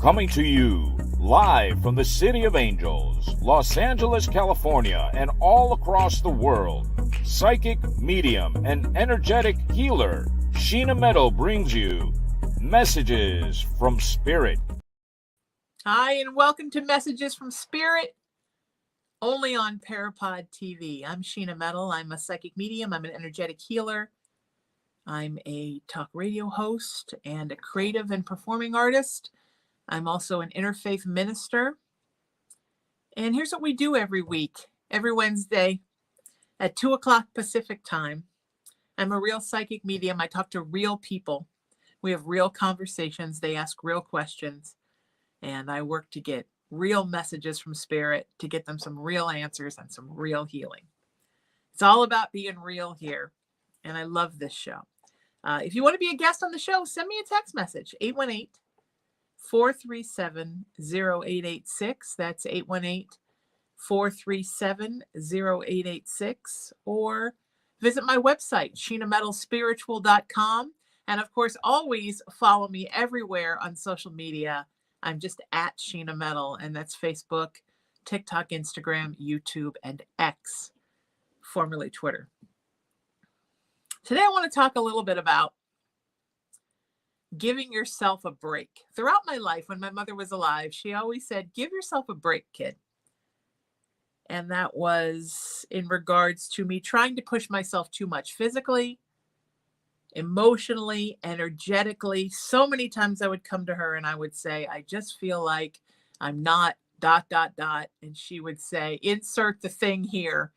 Coming to you live from the City of Angels, Los Angeles, California, and all across the world, psychic, medium, and energetic healer Sheena Metal brings you Messages from Spirit. Hi, and welcome to Messages from Spirit, only on PARAPOD TV. I'm Sheena Metal. I'm a psychic medium. I'm an energetic healer. I'm a talk radio host and a creative and performing artist. I'm also an interfaith minister. And here's what we do every week, every Wednesday at 2 o'clock Pacific time. I'm a real psychic medium. I talk to real people. We have real conversations. They ask real questions. And I work to get real messages from Spirit, to get them some real answers and some real healing. It's all about being real here. And I love this show. If you want to be a guest on the show, send me a text message, 818-437-0886. That's 818-437-0886. Or visit my website, sheenametalspiritual.com. And of course, always follow me everywhere on social media. I'm just at Sheena Metal, and that's Facebook, TikTok, Instagram, YouTube, and X, formerly Twitter. Today, I want to talk a little bit about giving yourself a break. Throughout my life, when my mother was alive, she always said, give yourself a break, kid. And that was in regards to me trying to push myself too much physically, emotionally, energetically. So many times I would come to her and I would say, I just feel like I'm not ... And she would say, insert the thing here.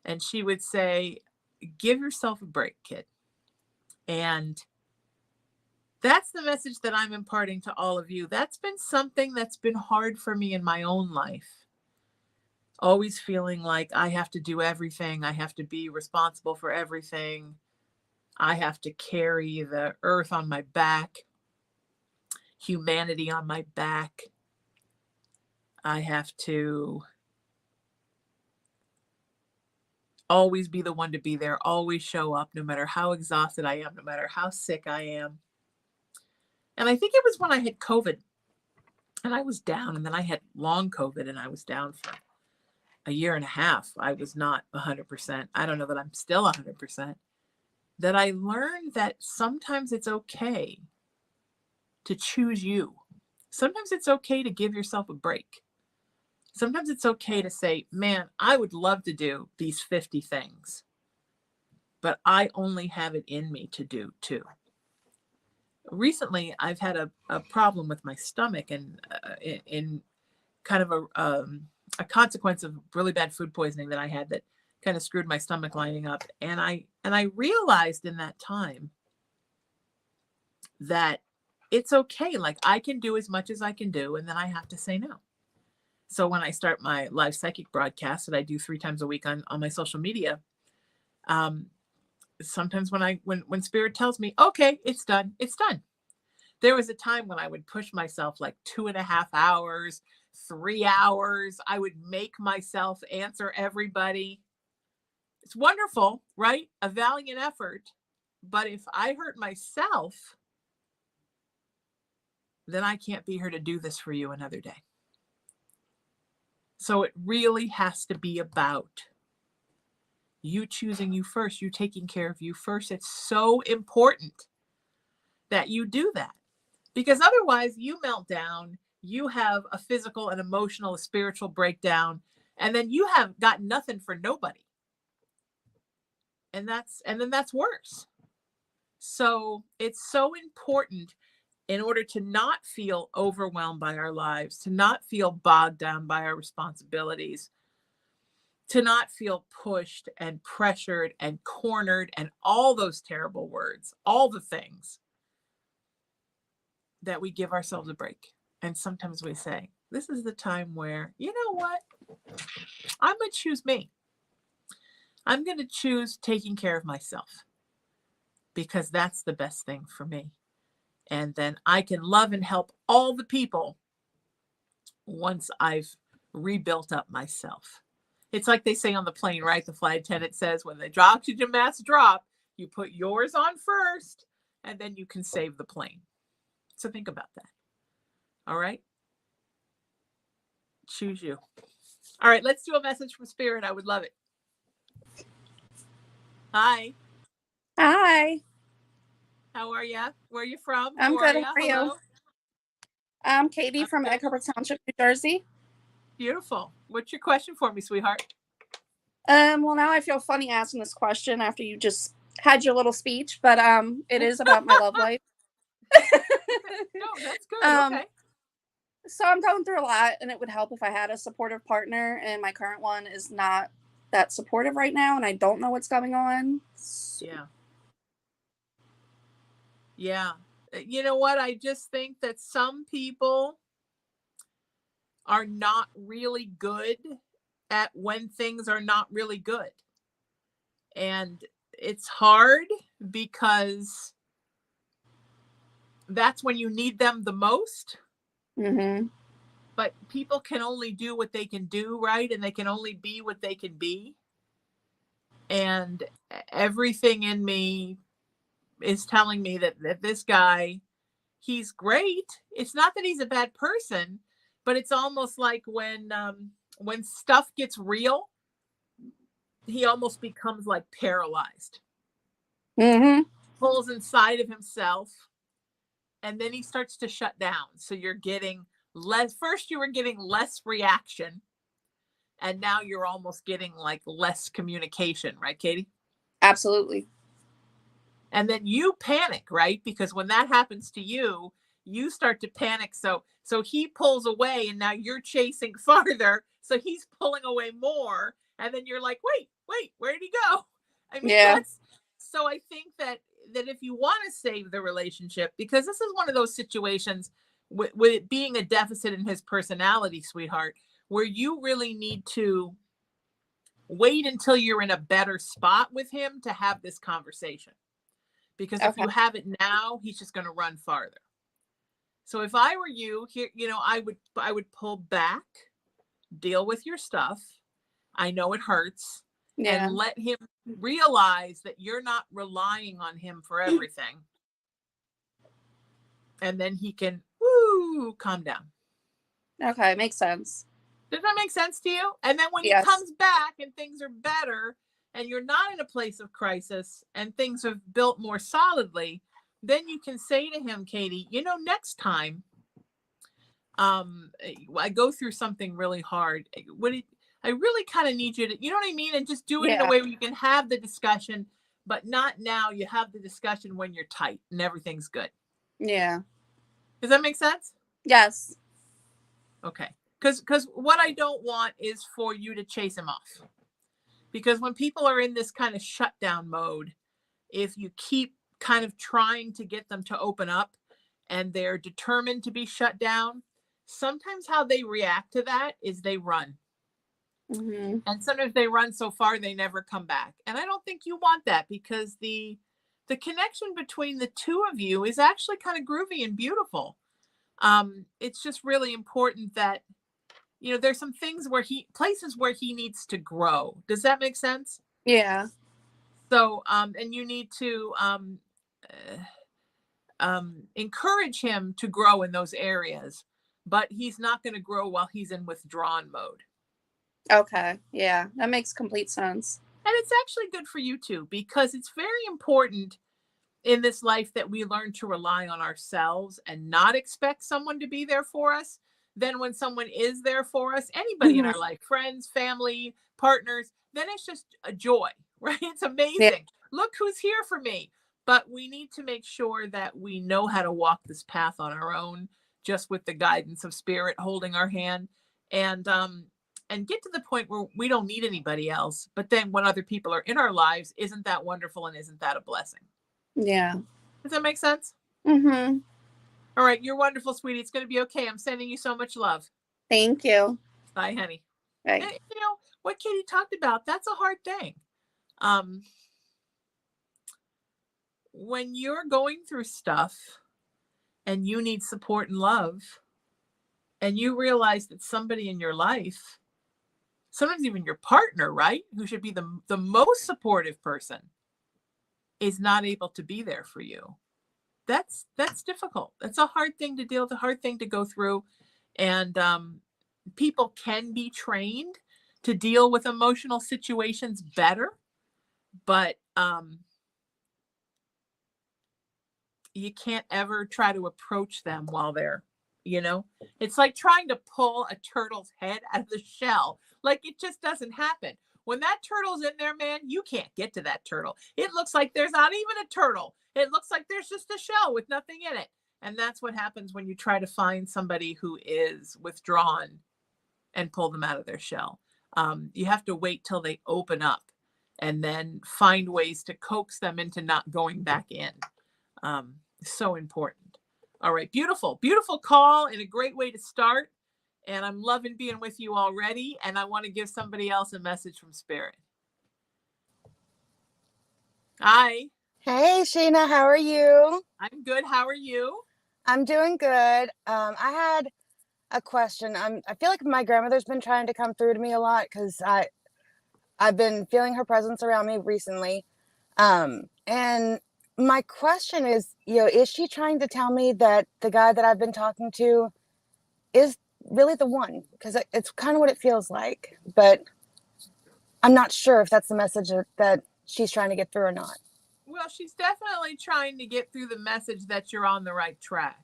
And she would say, give yourself a break, kid. And that's the message that I'm imparting to all of you. That's been something that's been hard for me in my own life. Always feeling like I have to do everything. I have to be responsible for everything. I have to carry the earth on my back, humanity on my back. I have to always be the one to be there, always show up, no matter how exhausted I am, no matter how sick I am. And I think it was when I had COVID and I was down, and then I had long COVID and I was down for a year and a half. I was not 100%. I don't know that I'm still 100%. That I learned that sometimes it's okay to choose you. Sometimes it's okay to give yourself a break. Sometimes it's okay to say, man, I would love to do these 50 things, but I only have it in me to do 2. Recently, I've had a problem with my stomach, and in kind of a consequence of really bad food poisoning that I had that kind of screwed my stomach lining up. And I realized in that time that it's okay. Like, I can do as much as I can do, and then I have to say no. So when I start my live psychic broadcast that I do 3 times a week on my social media, sometimes when Spirit tells me, okay, it's done, it's done. There was a time when I would push myself like 2.5 hours, 3 hours. I would make myself answer everybody. It's wonderful, right? A valiant effort. But if I hurt myself, then I can't be here to do this for you another day. So it really has to be about you choosing you first, you taking care of you first. It's so important that you do that, because otherwise you melt down, you have a physical and emotional, a spiritual breakdown, and then you have got nothing for nobody. And then that's worse. So it's so important, in order to not feel overwhelmed by our lives, to not feel bogged down by our responsibilities, to not feel pushed and pressured and cornered and all those terrible words, all the things, that we give ourselves a break. And sometimes we say, this is the time where, you know what? I'm going to choose me. I'm going to choose taking care of myself. because that's the best thing for me. And then I can love and help all the people once I've rebuilt up myself. It's like they say on the plane, right? The flight attendant says when the oxygen masks drop, you put yours on first, and then you can save the plane. So think about that. All right? Choose you. All right, let's do a message from Spirit. I would love it. Hi. Hi. How are you? Where are you from? I'm Who good. are you? How are Hello. you? I'm Katie from Egg Harbor Township, New Jersey. Beautiful. What's your question for me, sweetheart? Well, now I feel funny asking this question after you just had your little speech, but it is about my love life. No, that's good. Okay. So I'm going through a lot, and it would help if I had a supportive partner, and my current one is not that supportive right now, and I don't know what's going on. Yeah. Yeah. You know what? I just think that some people are not really good at when things are not really good. And it's hard because that's when you need them the most. Mm-hmm. But people can only do what they can do, right? And they can only be what they can be. And everything in me is telling me that this guy, he's great. It's not that he's a bad person, but it's almost like when stuff gets real, he almost becomes like paralyzed. Mm-hmm. Pulls inside of himself, and then he starts to shut down. So you're getting less. First, you were getting less reaction, and now you're almost getting like less communication, right, Katie? Absolutely. And then you panic, right? Because when that happens to you, you start to panic. So he pulls away, and now you're chasing farther. So he's pulling away more, and then you're like, wait, where did he go? I mean, Yeah. So I think that if you want to save the relationship, because this is one of those situations with it being a deficit in his personality, sweetheart, where you really need to wait until you're in a better spot with him to have this conversation. Because if you have it now, he's just going to run farther. So if I were you, here, I would pull back, deal with your stuff. I know it hurts. Yeah. And let him realize that you're not relying on him for everything. And then he can, calm down. Okay, makes sense. Does that make sense to you? And then when Yes. he comes back and things are better and you're not in a place of crisis and things have built more solidly, then you can say to him, Katie, next time I go through something really hard. I really kind of need you to, you know what I mean? And just do it in a way where you can have the discussion, but not now. You have the discussion when you're tight and everything's good. Yeah. Does that make sense? Yes. Okay. Because what I don't want is for you to chase him off. Because when people are in this kind of shutdown mode, if you keep kind of trying to get them to open up and they're determined to be shut down, sometimes how they react to that is they run. Mm-hmm. And sometimes they run so far they never come back. And I don't think you want that, because the connection between the two of you is actually kind of groovy and beautiful. It's just really important that, there's some things places where he needs to grow. Does that make sense? Yeah. So, and you need to encourage him to grow in those areas, but he's not going to grow while he's in withdrawn mode. Okay. Yeah, that makes complete sense. And it's actually good for you too, because it's very important in this life that we learn to rely on ourselves and not expect someone to be there for us. Then when someone is there for us, anybody in our life, friends, family, partners, then it's just a joy, right? It's amazing. Yeah. Look who's here for me. But we need to make sure that we know how to walk this path on our own, just with the guidance of Spirit holding our hand, and get to the point where we don't need anybody else. But then when other people are in our lives, isn't that wonderful, and isn't that a blessing? Yeah. Does that make sense? Mm-hmm. All right. You're wonderful, sweetie. It's going to be okay. I'm sending you so much love. Thank you. Bye, honey. Bye. And, what Katie talked about, that's a hard thing. when you're going through stuff and you need support and love, and you realize that somebody in your life, sometimes even your partner, right, who should be the most supportive person, is not able to be there for you. That's difficult. That's a hard thing to deal with, a hard thing to go through. And people can be trained to deal with emotional situations better, but you can't ever try to approach them while they're, it's like trying to pull a turtle's head out of the shell. Like, it just doesn't happen. When that turtle's in there, man, you can't get to that turtle. It looks like there's not even a turtle. It looks like there's just a shell with nothing in it. And that's what happens when you try to find somebody who is withdrawn and pull them out of their shell. You have to wait till they open up and then find ways to coax them into not going back in. So important. All right. Beautiful, beautiful call and a great way to start. And I'm loving being with you already. And I want to give somebody else a message from Spirit. Hi. Hey, Sheena, how are you? I'm good. How are you? I'm doing good. I had a question. I feel like my grandmother's been trying to come through to me a lot because I've been feeling her presence around me recently. And my question is, is she trying to tell me that the guy that I've been talking to is really the one? Because it's kind of what it feels like, but I'm not sure if that's the message that she's trying to get through or not. Well, she's definitely trying to get through the message that you're on the right track.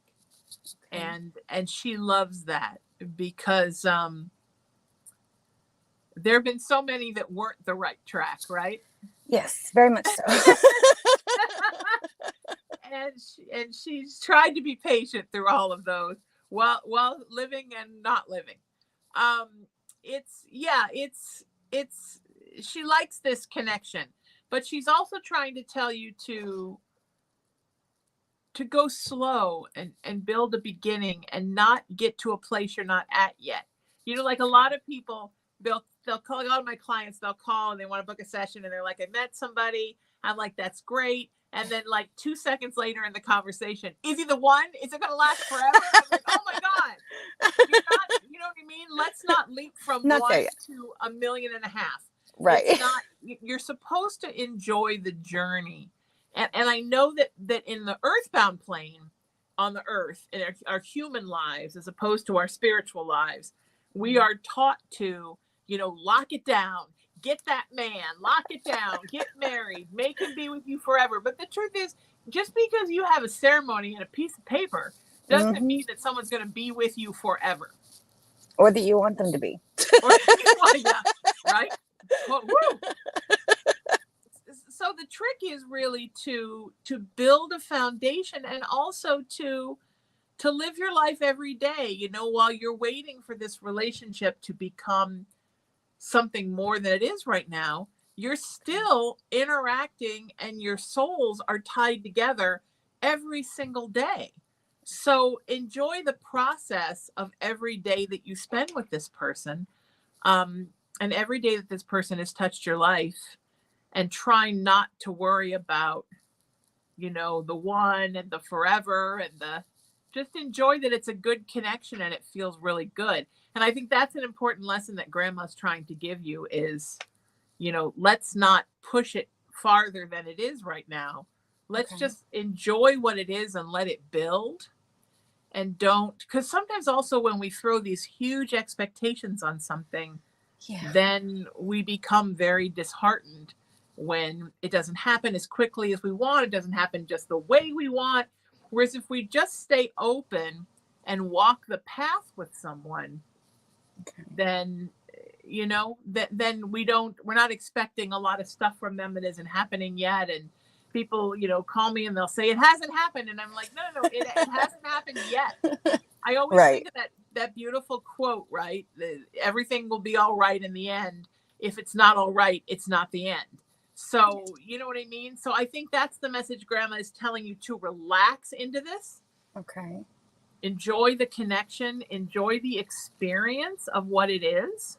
And she loves that because there have been so many that weren't the right track, right? Yes, very much so. and she's tried to be patient through all of those while living and not living. She likes this connection, but she's also trying to tell you to go slow and build a beginning and not get to a place you're not at yet. Like a lot of people, they'll call, a lot of my clients, they'll call and they want to book a session and they're like, I met somebody. I'm like, that's great. And then like 2 seconds later in the conversation, is he the one? Is it going to last forever? I'm like, oh my God. You know what I mean? Let's not leap from one to 1.5 million. Right. It's not, you're supposed to enjoy the journey. And I know that in the earthbound plane, on the earth, in our human lives, as opposed to our spiritual lives, we are taught to, lock it down, get that man, lock it down, get married, make him be with you forever. But the truth is, just because you have a ceremony and a piece of paper doesn't mean that someone's going to be with you forever. Or that you want them to be. Right? Well, woo. So the trick is really to build a foundation and also to live your life every day, while you're waiting for this relationship to become something more than it is right now. You're still interacting and your souls are tied together every single day. So enjoy the process of every day that you spend with this person, and every day that this person has touched your life. And try not to worry about, the one and the forever and just enjoy that it's a good connection and it feels really good. And I think that's an important lesson that Grandma's trying to give you is, let's not push it farther than it is right now. Let's just enjoy what it is and let it build. And because sometimes also when we throw these huge expectations on something, then we become very disheartened when it doesn't happen as quickly as we want. It doesn't happen just the way we want. Whereas if we just stay open and walk the path with someone, then, then we're not expecting a lot of stuff from them that isn't happening yet. And people, call me and they'll say, it hasn't happened. And I'm like, no, it hasn't happened yet. I always think of that beautiful quote, right? Everything will be all right in the end. If it's not all right, it's not the end. So, you know what I mean? So I think that's the message Grandma is telling you, to relax into this. Okay. Enjoy the connection. Enjoy the experience of what it is.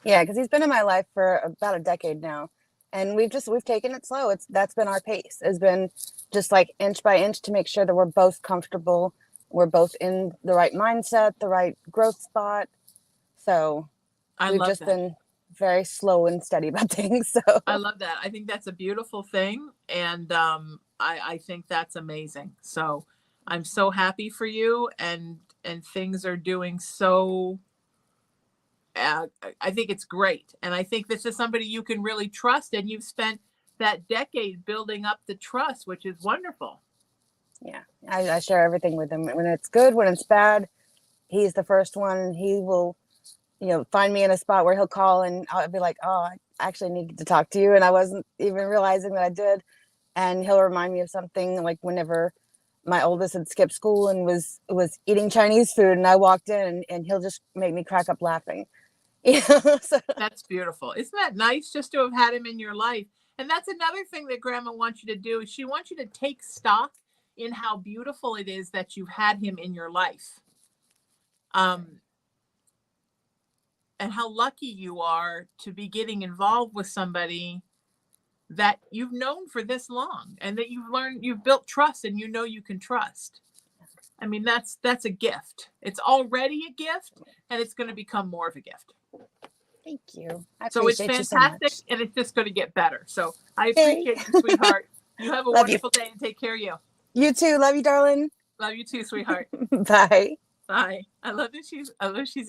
Yeah, because he's been in my life for about a decade now. and we've taken it slow. That's been our pace. Has been just like inch by inch to make sure that we're both comfortable. We're both in the right mindset, the right growth spot. So I we've love just that. been very slow and steady about things. So I love that. I think that's a beautiful thing. And I think that's amazing. So I'm so happy for you, and things are doing so I think it's great. And I think this is somebody you can really trust. And you've spent that decade building up the trust, which is wonderful. yeah, I share everything with him. When it's good, when it's bad, he's the first one. He will, find me in a spot where he'll call and I'll be like, oh, I actually need to talk to you. And I wasn't even realizing that I did. And he'll remind me of something, like whenever my oldest had skipped school and was eating Chinese food, and I walked in, and he'll just make me crack up laughing. So That's beautiful. Isn't that nice just to have had him in your life? And that's another thing that Grandma wants you to do. Is she wants you to take stock in how beautiful it is that you've had him in your life. And how lucky you are to be getting involved with somebody that you've known for this long, and that you've built trust, and you can trust. I mean, that's a gift. It's already a gift, and it's going to become more of a gift. thank you. I So it's appreciate you so fantastic, much. and it's just going to get better. So I Hey. appreciate you, sweetheart. You have a Love you. wonderful day, and take care of you. You too. Love you, darling. Love you too, sweetheart. Bye. Bye. I love she's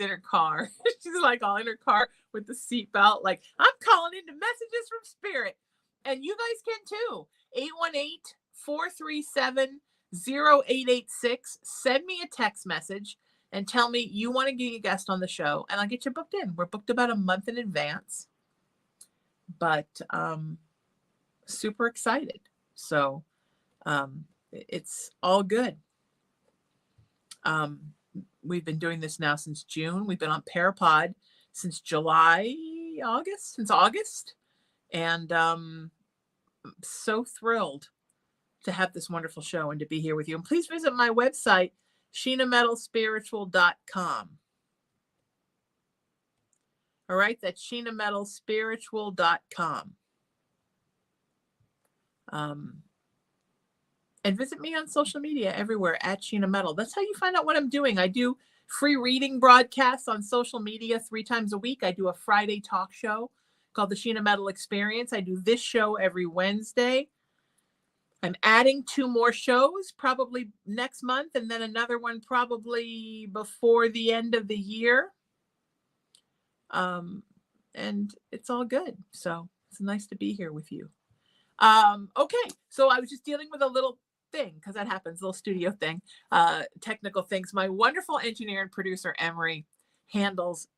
in her car. She's like all in her car with the seatbelt. Like, I'm calling into messages from Spirit. And you guys can too. 818-437-0886. Send me a text message and tell me you want to be a guest on the show, and I'll get you booked in. We're booked about a month in advance. But super excited. So it's all good. We've been doing this now since June. We've been on PARAPOD since August. And so thrilled to have this wonderful show and to be here with you. And please visit my website, SheenaMetalSpiritual.com. All right, that's SheenaMetalSpiritual.com. And visit me on social media everywhere at Sheena Metal. That's how you find out what I'm doing. I do free reading broadcasts on social media 3 times a week. I do a Friday talk show called the Sheena Metal Experience. I do this show every Wednesday. I'm adding 2 more shows probably next month, and then another one probably before the end of the year. And it's all good. So it's nice to be here with you. Okay, so I was just dealing with a little thing, because that happens, little studio thing, technical things. My wonderful engineer and producer Emery handles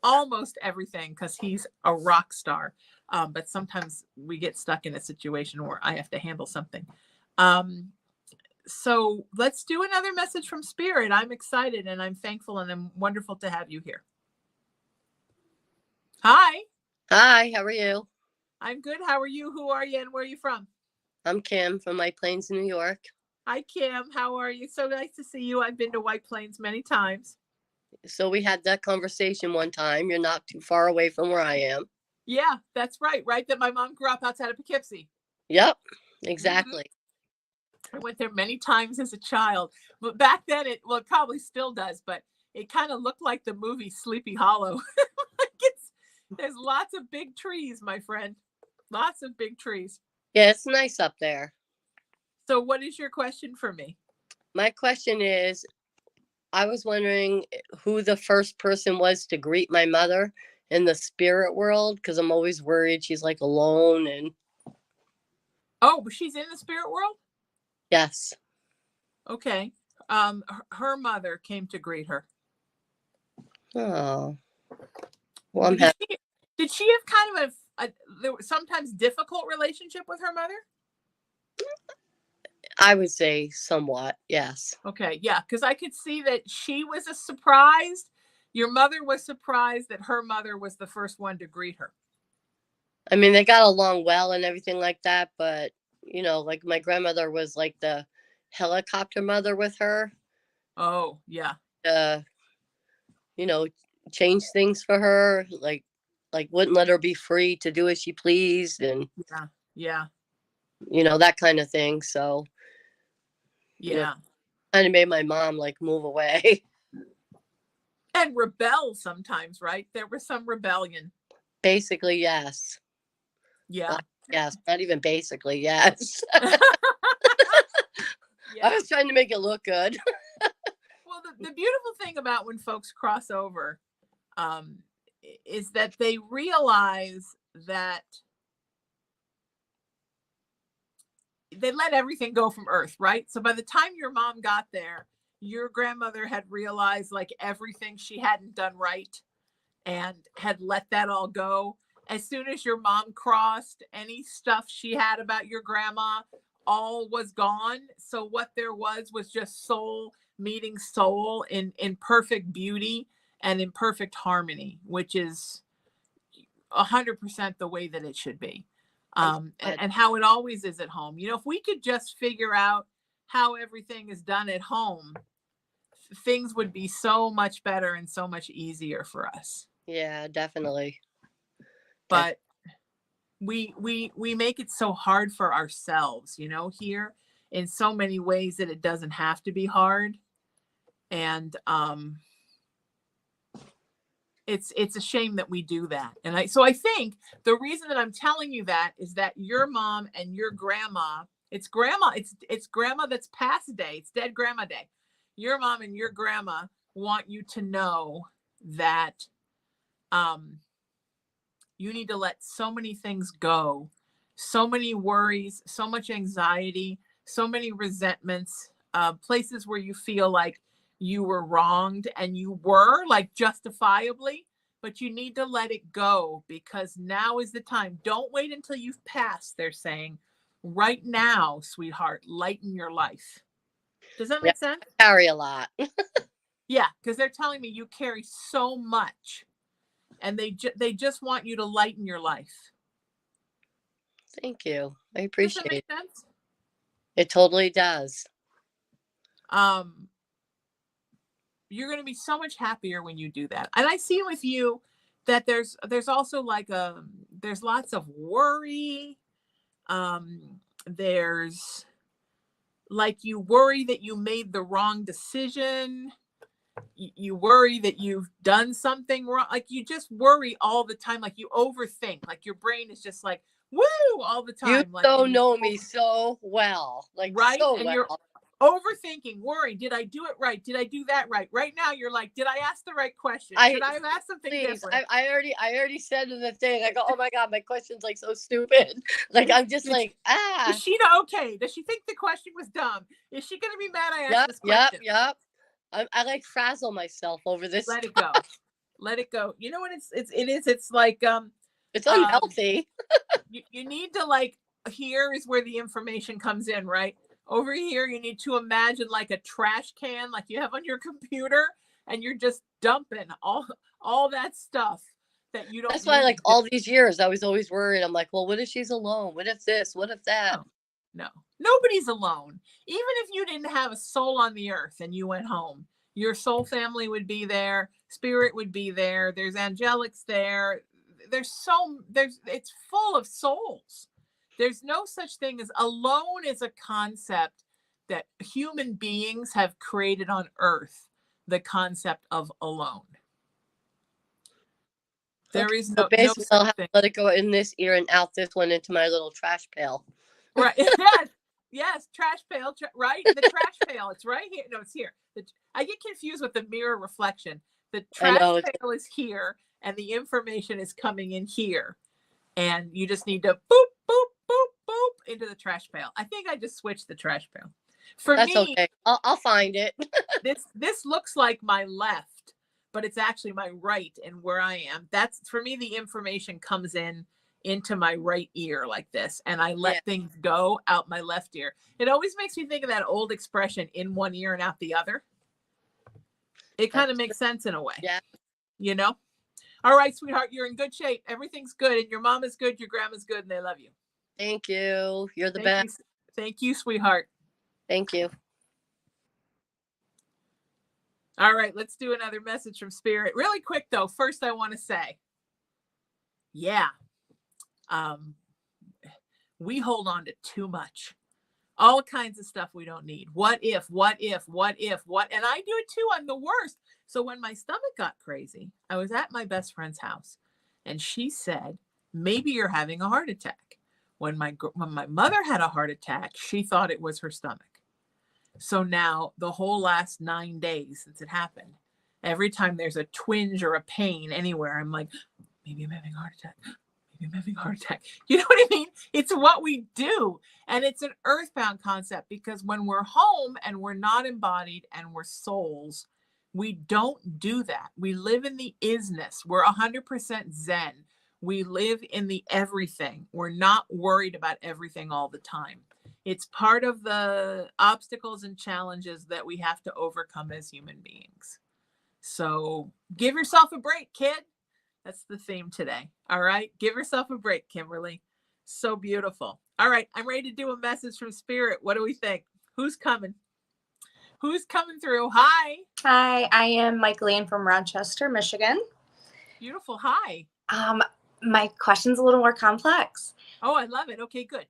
almost everything because he's a rock star, but sometimes we get stuck in a situation where I have to handle something. So let's do another message from Spirit. I'm excited and I'm thankful, and I'm wonderful to have you here. Hi, how are you? I'm good. How are you? Who are you, and where are you from? I'm Kim from White Plains, New York. Hi, Kim. How are you? So nice to see you. I've been to White Plains many times. So we had that conversation one time. You're not too far away from where I am. Yeah, that's right. Right. That my mom grew up outside of Poughkeepsie. Yep, exactly. I went there many times as a child. But back then, it probably still does, but it kind of looked like the movie Sleepy Hollow. There's lots of big trees, my friend. Lots of big trees. Yeah, it's nice up there. So what is your question for me? My question is, I was wondering who the first person was to greet my mother in the spirit world, because I'm always worried she's like alone. And oh, but she's in the spirit world? Yes. Okay. Her mother came to greet her. Oh. Well, I'm happy. Did she have kind of a sometimes difficult relationship with her mother? I would say somewhat, yes. Okay, yeah, because I could see that she was surprised. Your mother was surprised that her mother was the first one to greet her. I mean, they got along well and everything like that, but, you know, like my grandmother was like the helicopter mother with her. Oh, yeah. You know, change things for her. Like, like wouldn't let her be free to do as she pleased, and Yeah. that kind of thing. So Yeah. kind of made my mom like move away. And rebel sometimes, right? There was some rebellion. Basically, yes. Yeah. Well, yes, not even basically, yes. Yeah. I was trying to make it look good. Well, the beautiful thing about when folks cross over is that they realize that they let everything go from earth, right? So by the time your mom got there, your grandmother had realized like everything she hadn't done right and had let that all go. As soon as your mom crossed, any stuff she had about your grandma all was gone. So what there was just soul meeting soul in perfect beauty and in perfect harmony, which is 100% the way that it should be. And how it always is at home. If we could just figure out how everything is done at home, things would be so much better and so much easier for us. Yeah, definitely. But we make it so hard for ourselves, here in so many ways that it doesn't have to be hard. And it's a shame that we do that. And I think the reason that I'm telling you that is that your mom and your grandma, it's grandma that's past day. It's dead grandma day. Your mom and your grandma want you to know that you need to let so many things go, so many worries, so much anxiety, so many resentments, places where you feel like you were wronged, and you were, like, justifiably, but you need to let it go because now is the time. Don't wait until you've passed, they're saying. Right now, sweetheart, lighten your life. Does that make sense? I carry a lot. Yeah, because they're telling me you carry so much, and they just want you to lighten your life. Thank you. I Does appreciate that make it. sense? It totally does. You're going to be so much happier when you do that. And I see with you that there's also like there's lots of worry. There's like, you worry that you made the wrong decision. You worry that you've done something wrong. Like, you just worry all the time. Like, you overthink. Like, your brain is just like, woo, all the time. You Like, so know me so well. Like, right? so And well. you're overthinking, worry. Did I do it right? Did I do that right? Right now, you're like, did I ask the right question? Should I have asked something different? I already said in the thing. I go, oh my God, my question's like so stupid. Like, I'm just like, Is Sheena okay? Does she think the question was dumb? Is she going to be mad I asked this question? Yep. I like frazzle myself over this. Let it go. Let it go. You know what it's like, it's unhealthy. You need to, like, here is where the information comes in, right? Over here, you need to imagine like a trash can, like you have on your computer, and you're just dumping all that stuff that you don't. That's why, like, all these years, I was always worried. I'm like, well, what if she's alone? What if this? What if that? No, nobody's alone. Even if you didn't have a soul on the earth and you went home, your soul family would be there. Spirit would be there. There's angelics there. It's full of souls. There's no such thing as alone. Is a concept that human beings have created on earth, the concept of alone. There is no, basically, no I'll have to let it go in this ear and out this one into my little trash pail. Right. Yes, trash pail, right? The trash pail, it's right here. No, it's here. I get confused with the mirror reflection. The trash pail is here, and the information is coming in here. And you just need to boop, boop, boop, boop into the trash pail. I think I just switched the trash pail. That's me, okay. I'll find it. This looks like my left, but it's actually my right, and where I am. That's, for me, the information comes in into my right ear like this, and I let things go out my left ear. It always makes me think of that old expression, in one ear and out the other. It kind of makes sense in a way. Yeah. You know? All right, sweetheart, you're in good shape. Everything's good, and your mom is good, your grandma's good, and they love you. Thank you. You're the best. Thank you, sweetheart. Thank you. All right, let's do another message from Spirit. Really quick, though. First, I want to say, yeah, um, we hold on to too much. All kinds of stuff we don't need. What if, and I do it too. I'm the worst. So when my stomach got crazy, I was at my best friend's house and she said, maybe you're having a heart attack. When my mother had a heart attack, she thought it was her stomach. So now the whole last 9 days since it happened, every time there's a twinge or a pain anywhere, I'm like, maybe I'm having a heart attack. Maybe I'm having a heart attack. You know what I mean? It's what we do. And it's an earthbound concept because when we're home and we're not embodied and we're souls, we don't do that. We live in the isness. We're 100% Zen. We live in the everything. We're not worried about everything all the time. It's part of the obstacles and challenges that we have to overcome as human beings. So give yourself a break, kid. That's the theme today. All right. Give yourself a break, Kimberly. So beautiful. All right. I'm ready to do a message from Spirit. What do we think? Who's coming? Who's coming through? Hi. Hi, I am Michaeline from Rochester, Michigan. Beautiful. Hi. My question's a little more complex. Oh, I love it. Okay, good.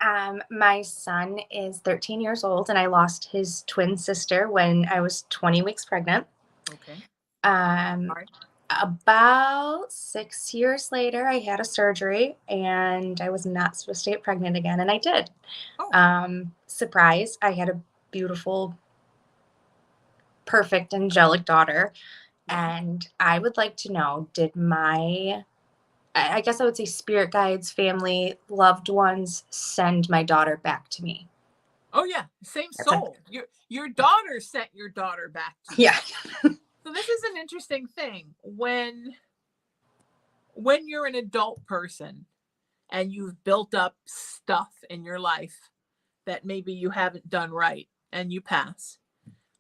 My son is 13 years old, and I lost his twin sister when I was 20 weeks pregnant. Okay. Right. About 6 years later, I had a surgery, and I was not supposed to get pregnant again, and I did. Oh. Surprise, I had a beautiful, perfect, angelic daughter, and I would like to know, did I guess I would say spirit guides, family, loved ones send my daughter back to me? Oh yeah, same soul. Your daughter sent your daughter back to you. Yeah. So this is an interesting thing. When you're an adult person and you've built up stuff in your life that maybe you haven't done right and you pass,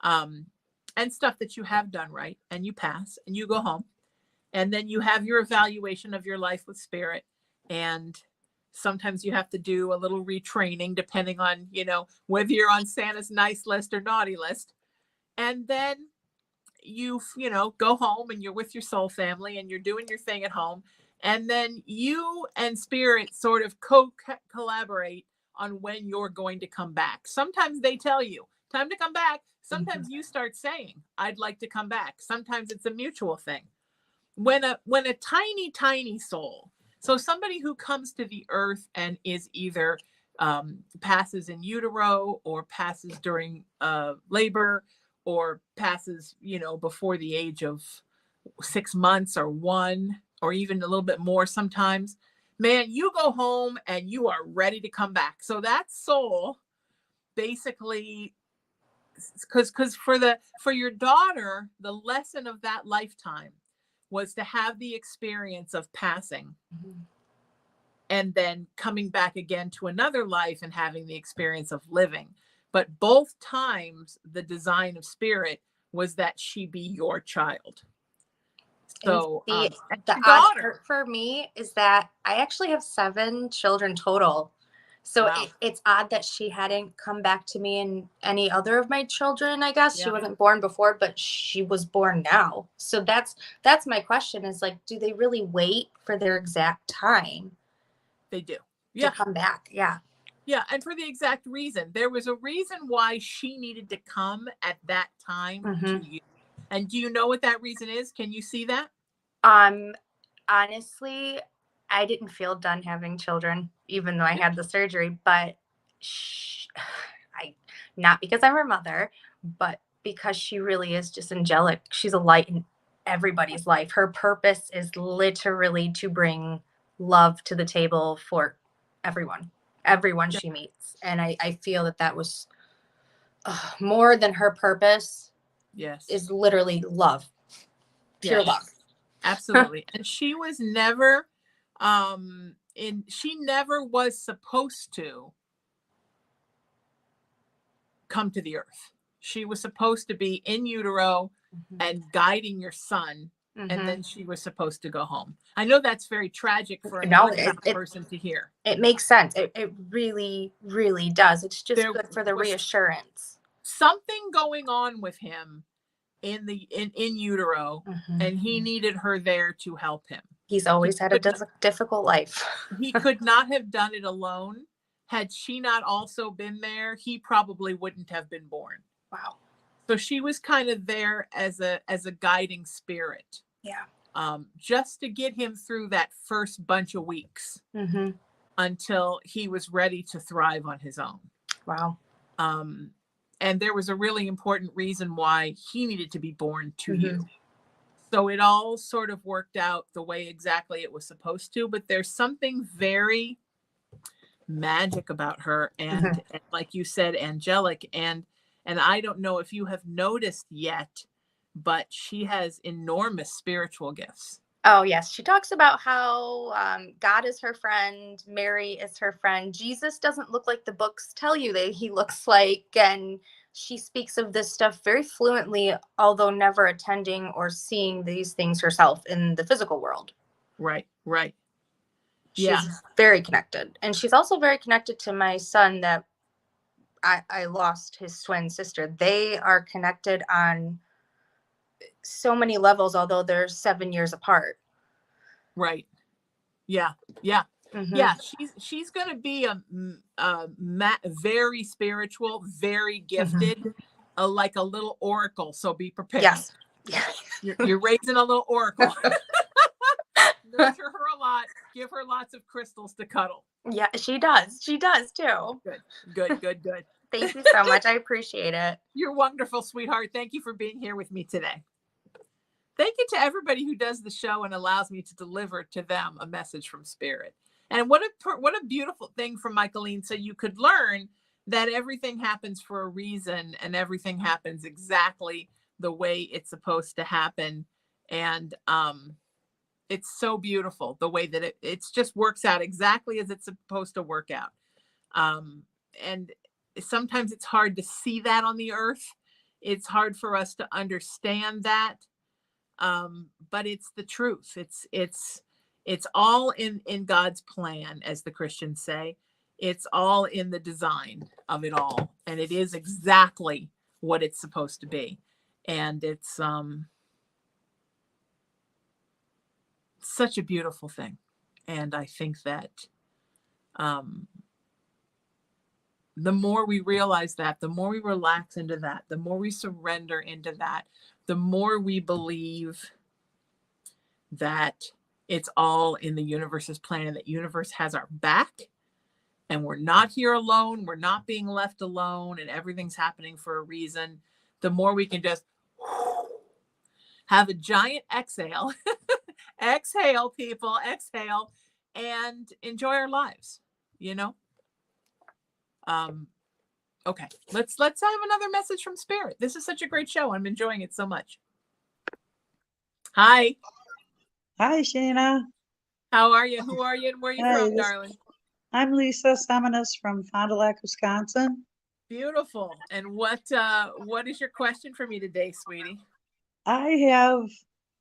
and stuff that you have done right and you pass and you go home, and then you have your evaluation of your life with spirit, and sometimes you have to do a little retraining depending on, whether you're on Santa's nice list or naughty list. And then you go home and you're with your soul family and you're doing your thing at home. And then you and spirit sort of collaborate on when you're going to come back. Sometimes they tell you time to come back. Sometimes you start saying, I'd like to come back. Sometimes it's a mutual thing. When a tiny soul, so somebody who comes to the earth and is either passes in utero or passes during labor or passes, before the age of 6 months or 1 or even a little bit more sometimes, man, you go home and you are ready to come back. So that soul basically, because for your daughter, the lesson of that lifetime was to have the experience of passing and then coming back again to another life and having the experience of living. But both times the design of spirit was that she be your child. So the odd part for me is that I actually have 7 children total. So wow. It's odd that she hadn't come back to me and any other of my children, I guess. Yeah. She wasn't born before, but she was born now. So that's my question is like, do they really wait for their exact time? They do. To come back. Yeah. Yeah. And for the exact reason. There was a reason why she needed to come at that time to you. And do you know what that reason is? Can you see that? Honestly, I didn't feel done having children, even though I had the surgery, but not because I'm her mother, but because she really is just angelic. She's a light in everybody's life. Her purpose is literally to bring love to the table for everyone she meets. And I feel that was more than her purpose. Yes. Is literally love. Pure love. Absolutely. And she was never she never was supposed to come to the earth. She was supposed to be in utero and guiding your son, and then she was supposed to go home. I know that's very tragic for a person to hear. It makes sense. It really, really does. It's just good for the reassurance. Something going on with him in utero, and he needed her there to help him. He's always had a difficult life. He could not have done it alone. Had she not also been there, he probably wouldn't have been born. Wow. So she was kind of there as a guiding spirit. Yeah. Just to get him through that first bunch of weeks until he was ready to thrive on his own. Wow. And there was a really important reason why he needed to be born to you. So it all sort of worked out the way exactly it was supposed to, but there's something very magic about her and like you said, angelic. And I don't know if you have noticed yet, but she has enormous spiritual gifts. Oh, yes. She talks about how God is her friend. Mary is her friend. Jesus doesn't look like the books tell you that he looks like. And she speaks of this stuff very fluently, although never attending or seeing these things herself in the physical world. Right, right. She's very connected. And she's also very connected to my son that I lost his twin sister. They are connected on so many levels, although they're 7 years apart. Right. Yeah. Yeah. Yeah. She's going to be a very spiritual, very gifted, like a little oracle. So be prepared. Yes. You're raising a little oracle. Nurture her a lot. Give her lots of crystals to cuddle. Yeah, she does. She does too. Good. Thank you so much. I appreciate it. You're wonderful, sweetheart. Thank you for being here with me today. Thank you to everybody who does the show and allows me to deliver to them a message from Spirit. And what a beautiful thing from Michaeline. So you could learn that everything happens for a reason and everything happens exactly the way it's supposed to happen. And it's so beautiful the way that it just works out exactly as it's supposed to work out. And sometimes it's hard to see that on the earth. It's hard for us to understand that. But it's the truth. It's all in God's plan, as the Christians say. It's all in the design of it all. And it is exactly what it's supposed to be. And it's such a beautiful thing. And I think that the more we realize that, the more we relax into that, the more we surrender into that, the more we believe that it's all in the universe's plan and that universe has our back and we're not here alone. We're not being left alone and everything's happening for a reason. The more we can just have a giant exhale, exhale, people, exhale, and enjoy our lives, you know? Okay, let's have another message from Spirit. This is such a great show. I'm enjoying it so much. Hi. Hi, Sheena. How are you? Who are you and where are you from, darling? I'm Lisa Seminis from Fond du Lac, Wisconsin. Beautiful. And what is your question for me today, sweetie? I have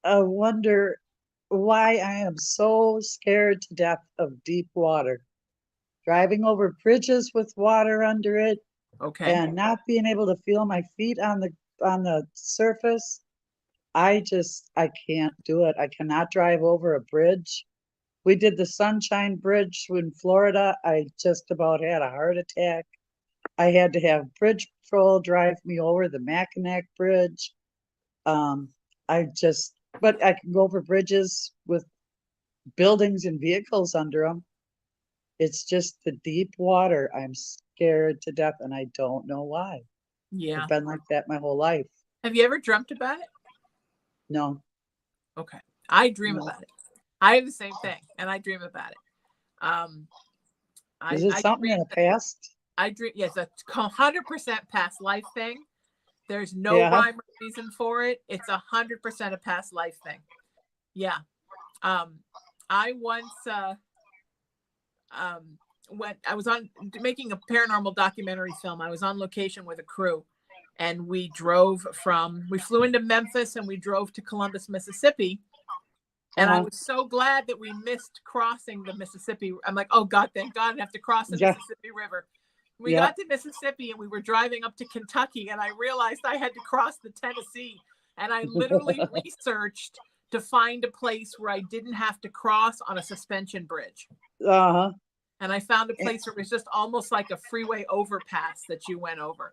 a wonder why I am so scared to death of deep water. Driving over bridges with water under it, and not being able to feel my feet on the surface. I can't do it. I cannot drive over a bridge. We did the Sunshine Bridge in Florida. I just about had a heart attack. I had to have Bridge Patrol drive me over the Mackinac Bridge. But I can go over bridges with buildings and vehicles under them. It's just the deep water. I'm scared to death, and I don't know why. Yeah. I've been like that my whole life. Have you ever dreamt about it? No. Okay. I dream about it. I have the same thing, and I dream about it. Is it something in the past? I dream. Yes, a 100% past life thing. There's no rhyme or reason for it. It's 100% a past life thing. Yeah. I once when I was making a paranormal documentary film, I was on location with a crew, and we flew into Memphis and we drove to Columbus, Mississippi. And I was so glad that we missed crossing the Mississippi. I'm like, oh God, thank God I have to cross the Mississippi River. We got to Mississippi and we were driving up to Kentucky, and I realized I had to cross the Tennessee, and I literally researched to find a place where I didn't have to cross on a suspension bridge. Uh-huh. And I found a place where it was just almost like a freeway overpass that you went over.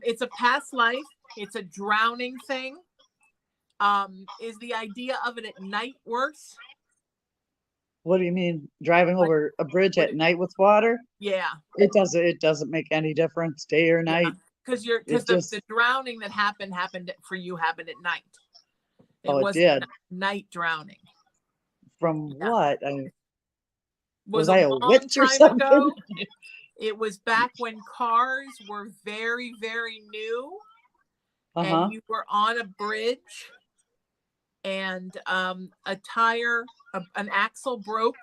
It's a past life. It's a drowning thing. Is the idea of it at night worse? What do you mean? Driving Like, over a bridge what at night with water? Yeah. It doesn't make any difference, day or night. Because It the just, drowning that happened for you happened at night. oh, it wasn't did. night drowning. From Yeah. what? Was I a a long witch or time something? ago. It was back when cars were very, very new, Uh-huh. and you were on a bridge, and a tire, an axle broke,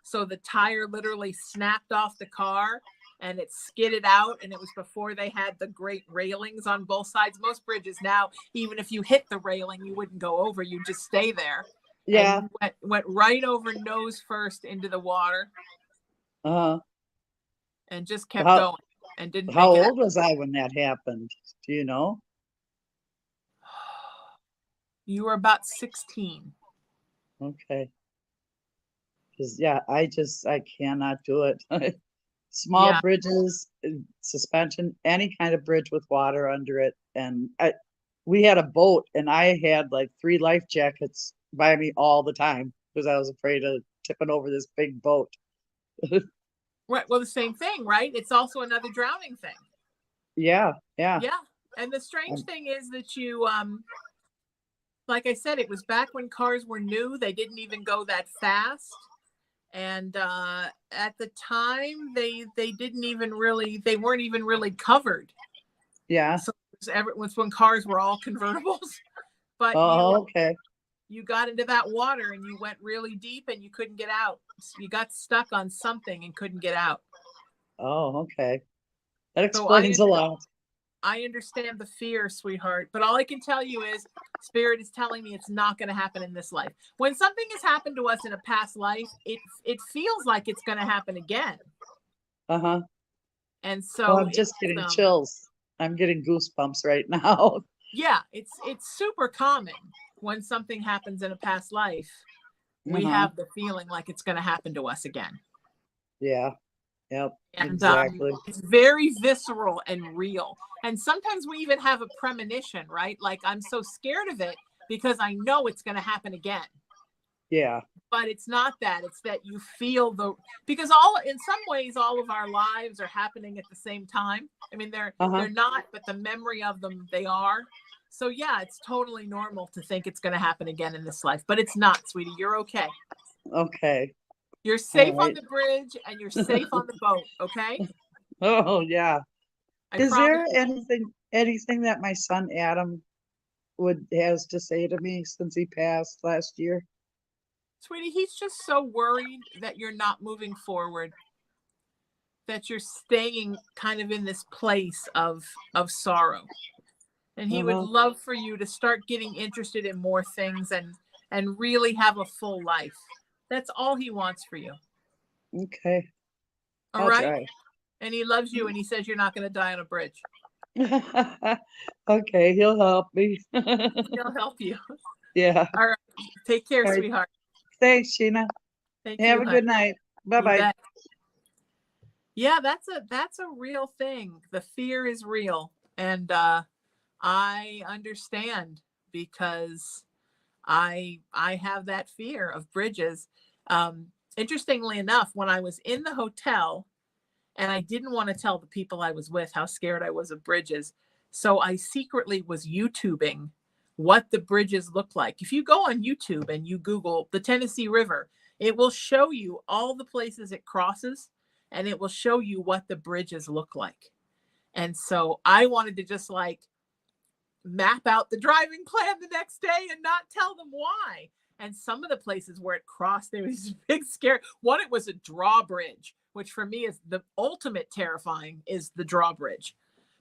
so the tire literally snapped off the car, and it skidded out. And it was before they had the great railings on both sides. Most bridges now, even if you hit the railing, you wouldn't go over; you just stay there. Yeah. And you went right over nose first into the water. Uh-huh. And just kept going and didn't How make it old was I when that happened? Do you know? You were about 16. Okay. Because yeah, I cannot do it. Small Yeah. bridges, suspension, any kind of bridge with water under it. And we had a boat, and I had like 3 life jackets by me all the time because I was afraid of tipping over this big boat. Right. Well, the same thing, right? It's also another drowning thing. Yeah, yeah. Yeah. And the strange thing is that you, like I said, it was back when cars were new. They didn't even go that fast. And at the time, they weren't even really covered. Yeah. So it was when cars were all convertibles. But okay. you got into that water and you went really deep and you couldn't get out. You got stuck on something and couldn't get out. Oh, okay. That So explains a lot. I understand the fear, sweetheart, but all I can tell you is Spirit is telling me it's not going to happen in this life. When something has happened to us in a past life, it feels like it's going to happen again. Uh-huh. And so Well, I'm just getting chills. I'm getting goosebumps right now. Yeah, it's super common when something happens in a past life. We have the feeling like it's going to happen to us again. Yeah. Yep. And exactly. It's very visceral and real. And sometimes we even have a premonition, right? Like, I'm so scared of it because I know it's going to happen again. Yeah. But it's not that. It's that you feel because in some ways, all of our lives are happening at the same time. I mean, they're not, but the memory of them, they are. So yeah, it's totally normal to think it's going to happen again in this life, but it's not, sweetie. You're okay. Okay. You're safe on the bridge and you're safe on the boat. Okay. Oh yeah. Is there you. anything that my son Adam has to say to me since he passed last year? Sweetie, he's just so worried that you're not moving forward, that you're staying kind of in this place of sorrow. And he would love for you to start getting interested in more things and really have a full life. That's all he wants for you. Okay. All right. Try. And he loves you, and he says you're not going to die on a bridge. Okay, he'll help me. He'll help you. Yeah. All right. Take care, sweetheart. Thanks, Sheena. Thank you. Have a good night. Bye-bye. Yeah, that's a real thing. The fear is real. And I understand because I have that fear of bridges. Interestingly enough, when I was in the hotel and I didn't want to tell the people I was with how scared I was of bridges, so I secretly was YouTubing what the bridges look like. If you go on YouTube and you Google the Tennessee River, it will show you all the places it crosses, and it will show you what the bridges look like. And so I wanted to just like map out the driving plan the next day and not tell them why. And some of the places where it crossed, there was big scare. One, it was a drawbridge, which for me is the ultimate terrifying, is the drawbridge.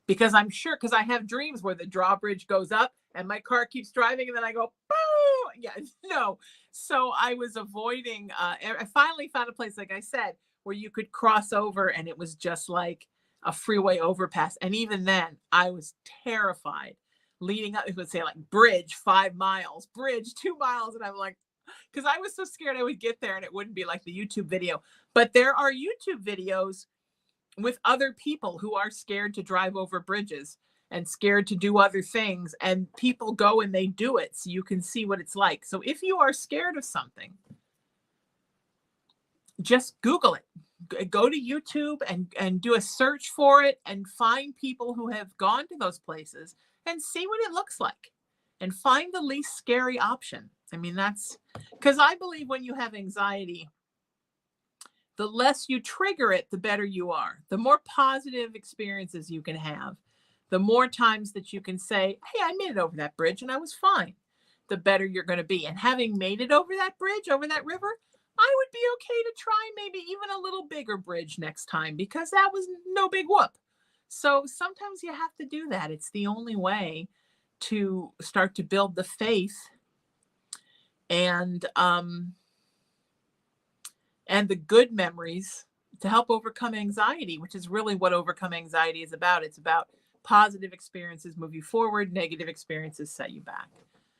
Because I'm sure, because I have dreams where the drawbridge goes up and my car keeps driving and then I go, boo! Yeah, no. So I was avoiding, I finally found a place, like I said, where you could cross over and it was just like a freeway overpass. And even then I was terrified. leading up, it would say like bridge 5 miles, bridge 2 miles. And I'm like, because I was so scared I would get there and it wouldn't be like the YouTube video. But there are YouTube videos with other people who are scared to drive over bridges and scared to do other things. And people go and they do it so you can see what it's like. So if you are scared of something, just Google it. Go to YouTube and do a search for it and find people who have gone to those places and see what it looks like and find the least scary option. I mean, that's because I believe when you have anxiety, the less you trigger it, the better you are. The more positive experiences you can have, the more times that you can say, hey, I made it over that bridge and I was fine, the better you're going to be. And having made it over that bridge, over that river, I would be okay to try maybe even a little bigger bridge next time because that was no big whoop. So sometimes you have to do that. It's the only way to start to build the faith and the good memories to help overcome anxiety, which is really what overcome anxiety is about. It's about positive experiences move you forward, negative experiences set you back.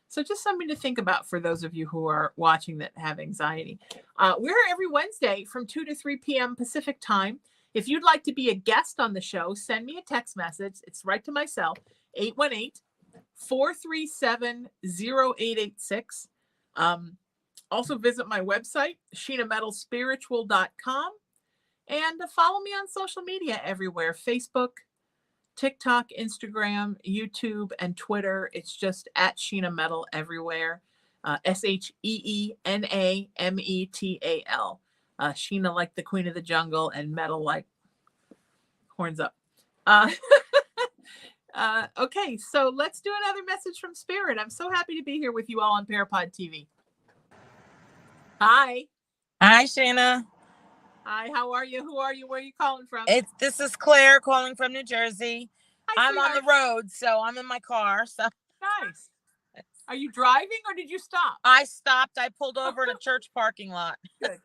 So just something to think about for those of you who are watching that have anxiety. We're here every Wednesday from 2 to 3 p.m. Pacific time. If you'd like to be a guest on the show, send me a text message. It's right to myself, 818-437-0886. Also visit my website, sheenametalspiritual.com, and follow me on social media everywhere, Facebook, TikTok, Instagram, YouTube, and Twitter. It's just at Sheena Metal everywhere. SHEENAMETAL. Sheena like the Queen of the Jungle and metal like horns up. Okay, so let's do another message from Spirit. I'm so happy to be here with you all on PARAPOD TV. Hi. Hi, Sheena. Hi, how are you? Who are you? Where are you calling from? This is Claire calling from New Jersey. Hi, I'm on the road, so I'm in my car. So nice. Are you driving or did you stop? I stopped. I pulled over in a church parking lot. Good.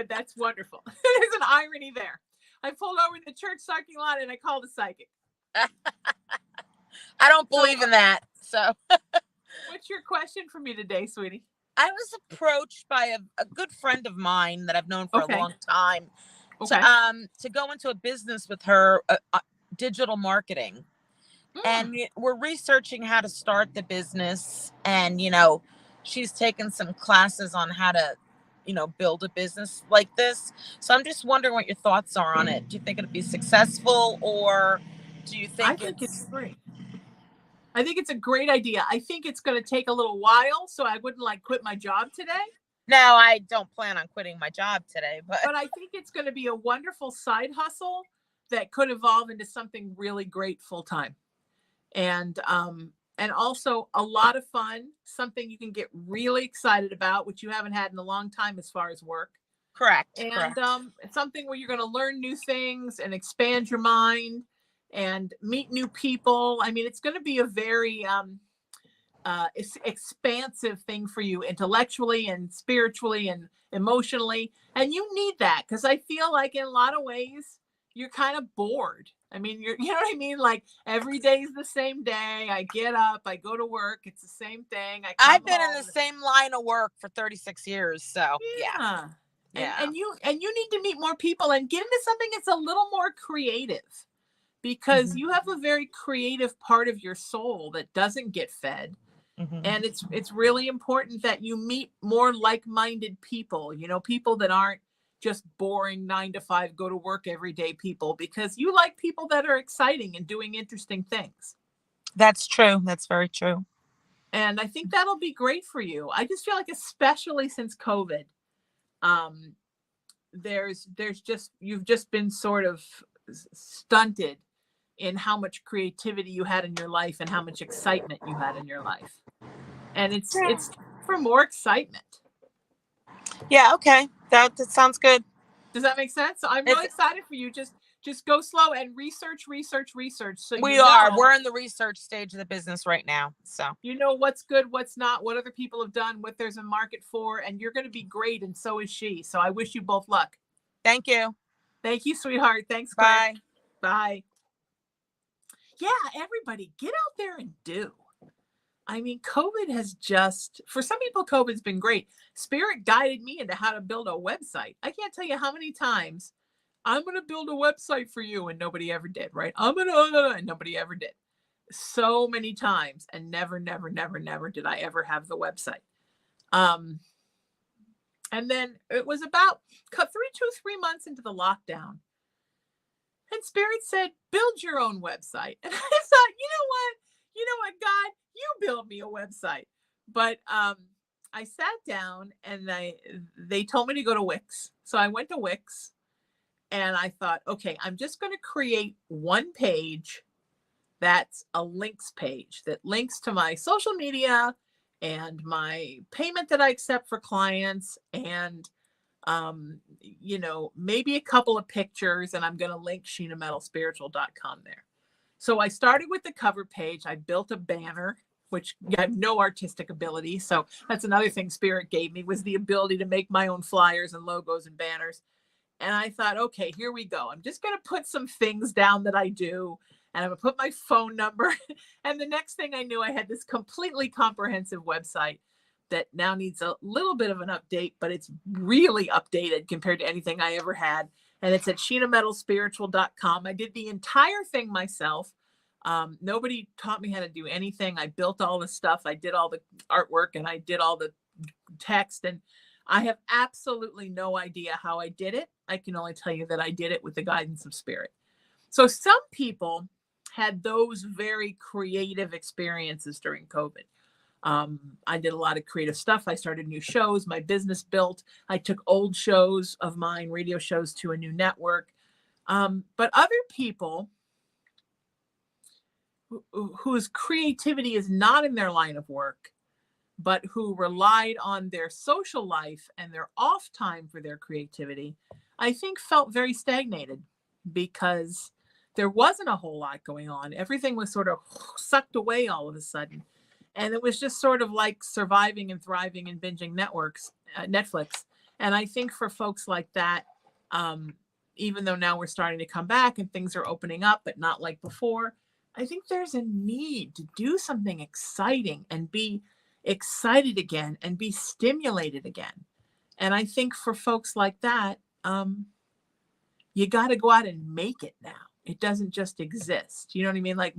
That's wonderful. There's an irony there. I pulled over in the church parking lot and I called a psychic. I don't believe in that. So what's your question for me today, sweetie? I was approached by a good friend of mine that I've known for a long time to go into a business with her, digital marketing. And we're researching how to start the business. And, she's taken some classes on how to, build a business like this. So I'm just wondering what your thoughts are on it. Do you think it'll be successful, or do you think it's great? I think it's a great idea. I think it's going to take a little while, so I wouldn't quit my job today. No, I don't plan on quitting my job today, but I think it's going to be a wonderful side hustle that could evolve into something really great full time. And also a lot of fun, something you can get really excited about, which you haven't had in a long time as far as work. Correct. And it's something where you're going to learn new things and expand your mind and meet new people. I mean, it's going to be a very expansive thing for you intellectually and spiritually and emotionally. And you need that because I feel like in a lot of ways, you're kind of bored. I mean, you know what I mean? Like every day is the same day. I get up, I go to work. It's the same thing. I've been in the same line of work for 36 years. So yeah. And you need to meet more people and get into something that's a little more creative because you have a very creative part of your soul that doesn't get fed. And it's really important that you meet more like-minded people, people that aren't just boring 9 to 5, go to work every day people, because you like people that are exciting and doing interesting things. That's true. That's very true. And I think that'll be great for you. I just feel like, especially since COVID, you've just been sort of stunted in how much creativity you had in your life and how much excitement you had in your life. And it's for more excitement. Yeah. Okay. That sounds good. Does that make sense? So I'm really excited for you. Just go slow and research. So we're in the research stage of the business right now. So you know what's good, what's not, what other people have done, what there's a market for, and you're going to be great. And so is she. So I wish you both luck. Thank you. Thank you, sweetheart. Thanks. Bye. Bye. Yeah. Everybody get out there and do. I mean, COVID has just, for some people, COVID's been great. Spirit guided me into how to build a website. I can't tell you how many times I'm going to build a website for you and nobody ever did, right? And nobody ever did. So many times, and never did I ever have the website. And then it was about 3 months into the lockdown. And Spirit said, build your own website. And I thought, you know what, God, you build me a website. But I sat down and they told me to go to Wix. So I went to Wix and I thought, okay, I'm just going to create one page that's a links page that links to my social media and my payment that I accept for clients and maybe a couple of pictures, and I'm going to link sheenametalspiritual.com there. So I started with the cover page. I built a banner, which I have no artistic ability. So that's another thing Spirit gave me, was the ability to make my own flyers and logos and banners. And I thought, okay, here we go. I'm just going to put some things down that I do, and I'm going to put my phone number. And the next thing I knew, I had this completely comprehensive website that now needs a little bit of an update, but it's really updated compared to anything I ever had. And it's at sheenametalspiritual.com. I did the entire thing myself. Nobody taught me how to do anything. I built all the stuff. I did all the artwork and I did all the text. And I have absolutely no idea how I did it. I can only tell you that I did it with the guidance of Spirit. So some people had those very creative experiences during COVID. I did a lot of creative stuff. I started new shows. My business built. I took old shows of mine, radio shows, to a new network. But other people whose creativity is not in their line of work, but who relied on their social life and their off time for their creativity, I think felt very stagnated because there wasn't a whole lot going on. Everything was sort of sucked away all of a sudden. And it was just sort of like surviving and thriving and binging Netflix. And I think for folks like that, even though now we're starting to come back and things are opening up, but not like before, I think there's a need to do something exciting and be excited again and be stimulated again. And I think for folks like that, you got to go out and make it now. It doesn't just exist. You know what I mean? Like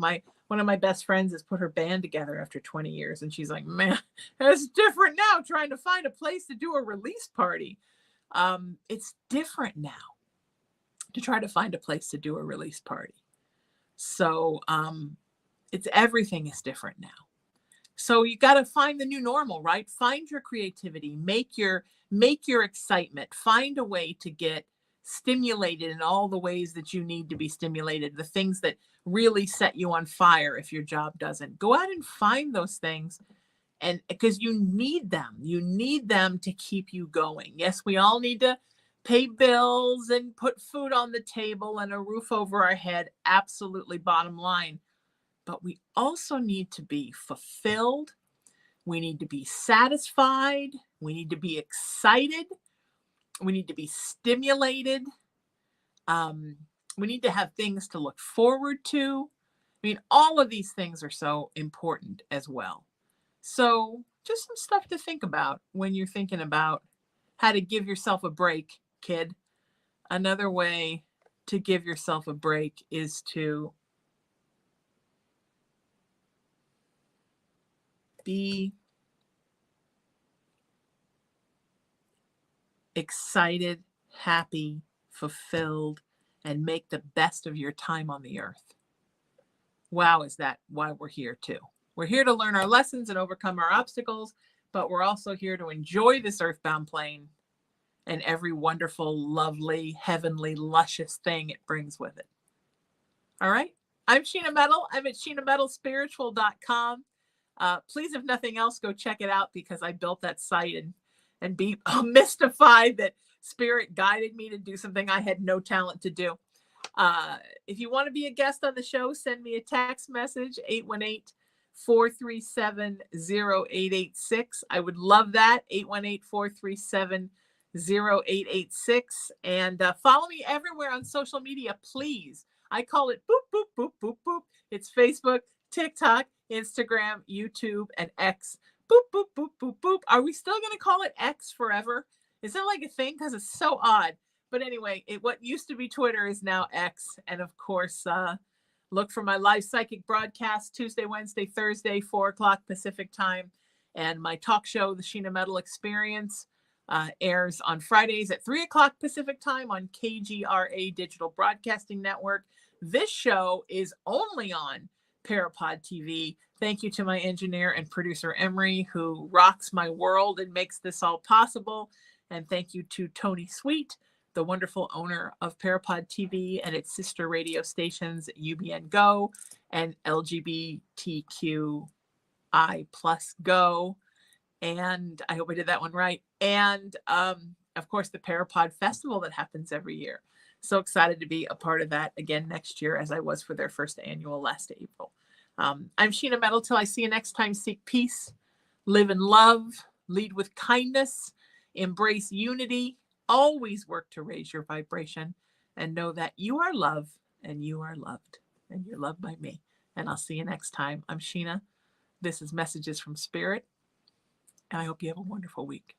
one of my best friends has put her band together after 20 years. And she's like, man, it's different now trying to find a place to do a release party. It's different now to try to find a place to do a release party. So everything is different now. So you got to find the new normal, right? Find your creativity, make your excitement, find a way to get stimulated in all the ways that you need to be stimulated, the things that really set you on fire if your job doesn't. Go out and find those things, and because you need them to keep you going. Yes, we all need to pay bills and put food on the table and a roof over our head, absolutely bottom line. But we also need to be fulfilled. We need to be satisfied. We need to be excited. We need to be stimulated. We need to have things to look forward to. I mean, all of these things are so important as well. So just some stuff to think about when you're thinking about how to give yourself a break, kid. Another way to give yourself a break is to be excited, happy, fulfilled, and make the best of your time on the earth. Wow, is that why we're here too? We're here to learn our lessons and overcome our obstacles, but we're also here to enjoy this earthbound plane and every wonderful, lovely, heavenly, luscious thing it brings with it. All right. I'm Sheena Metal. I'm at sheenametalspiritual.com. Please, if nothing else, go check it out because I built that site and be mystified that Spirit guided me to do something I had no talent to do. If you want to be a guest on the show, send me a text message, 818-437-0886. I would love that, 818-437-0886. And follow me everywhere on social media, please. I call it boop, boop, boop, boop, boop. It's Facebook, TikTok, Instagram, YouTube, and X. Boop, boop, boop, boop, boop. Are we still going to call it X forever? Is that like a thing? Because it's so odd. But anyway, what used to be Twitter is now X. And of course, look for my live psychic broadcast Tuesday, Wednesday, Thursday, 4 o'clock Pacific time. And my talk show, The Sheena Metal Experience, airs on Fridays at 3 o'clock Pacific time on KGRA Digital Broadcasting Network. This show is only on PARAPOD TV. Thank you to my engineer and producer, Emery, who rocks my world and makes this all possible. And thank you to Tony Sweet, the wonderful owner of PARAPOD TV and its sister radio stations, UBN Go and LGBTQI plus Go. And I hope I did that one right. And of course, the PARAPOD Festival that happens every year. So excited to be a part of that again next year, as I was for their first annual last April. I'm Sheena Metal. Till I see you next time, seek peace, live in love, lead with kindness, embrace unity, always work to raise your vibration, and know that you are loved and you are loved and you're loved by me. And I'll see you next time. I'm Sheena. This is Messages from Spirit, and I hope you have a wonderful week.